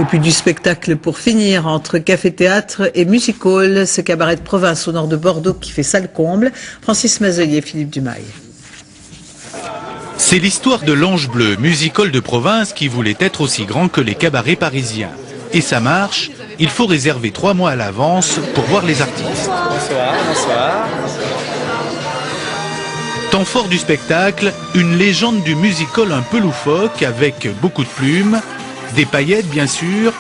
Et puis du spectacle pour finir, entre café-théâtre et music-hall, ce cabaret de province au nord de Bordeaux qui fait salle comble. Francis Mazelier, Philippe Dumail. C'est l'histoire de l'Ange Bleu, music-hall de province qui voulait être aussi grand que les cabarets parisiens. Et ça marche, il faut réserver 3 mois à l'avance pour voir les artistes. Bonsoir, bonsoir. Temps fort du spectacle, une légende du music-hall un peu loufoque avec beaucoup de plumes, des paillettes bien sûr,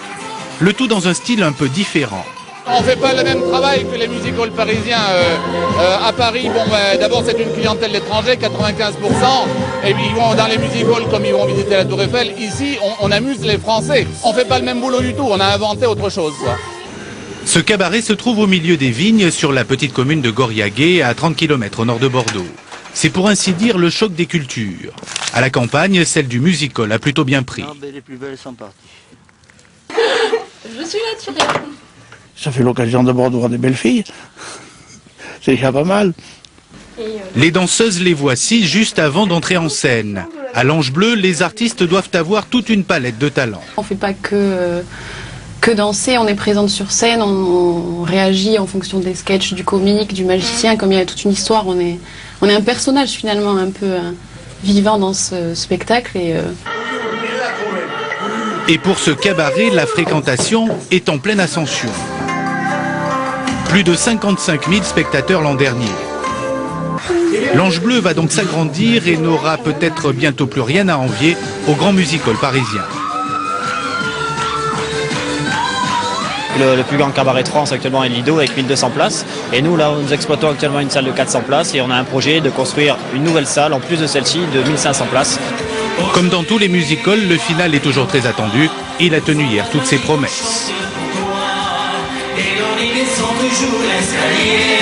le tout dans un style un peu différent. On ne fait pas le même travail que les music-halls parisiens. À Paris, d'abord c'est une clientèle d'étrangers, 95%, et puis ils vont dans les music-halls comme ils vont visiter la Tour Eiffel. Ici, on amuse les Français. On ne fait pas le même boulot du tout, on a inventé autre chose, quoi. Ce cabaret se trouve au milieu des vignes sur la petite commune de Goriaguet, à 30 km au nord de Bordeaux. C'est pour ainsi dire le choc des cultures. À la campagne, celle du music-hall a plutôt bien pris. Les plus belles sont parties. Je suis naturelle. Ça fait l'occasion de Bordeaux des belles filles. C'est déjà pas mal. Les danseuses les voici juste avant d'entrer en scène. À l'Ange Bleu, les artistes doivent avoir toute une palette de talents. On ne fait pas que danser, on est présente sur scène, on réagit en fonction des sketchs, du comique, du magicien. Comme il y a toute une histoire, on est un personnage finalement un peu vivant dans ce spectacle. Et pour ce cabaret, la fréquentation est en pleine ascension. Plus de 55 000 spectateurs l'an dernier. L'Ange Bleu va donc s'agrandir et n'aura peut-être bientôt plus rien à envier au grand music-hall parisien. Le plus grand cabaret de France actuellement est Lido avec 1200 places. Et nous, là, nous exploitons actuellement une salle de 400 places et on a un projet de construire une nouvelle salle, en plus de celle-ci, de 1500 places. Comme dans tous les music-halls, le final est toujours très attendu. Il a tenu hier toutes ses promesses. Et dans l'idée sont toujours l'escalier.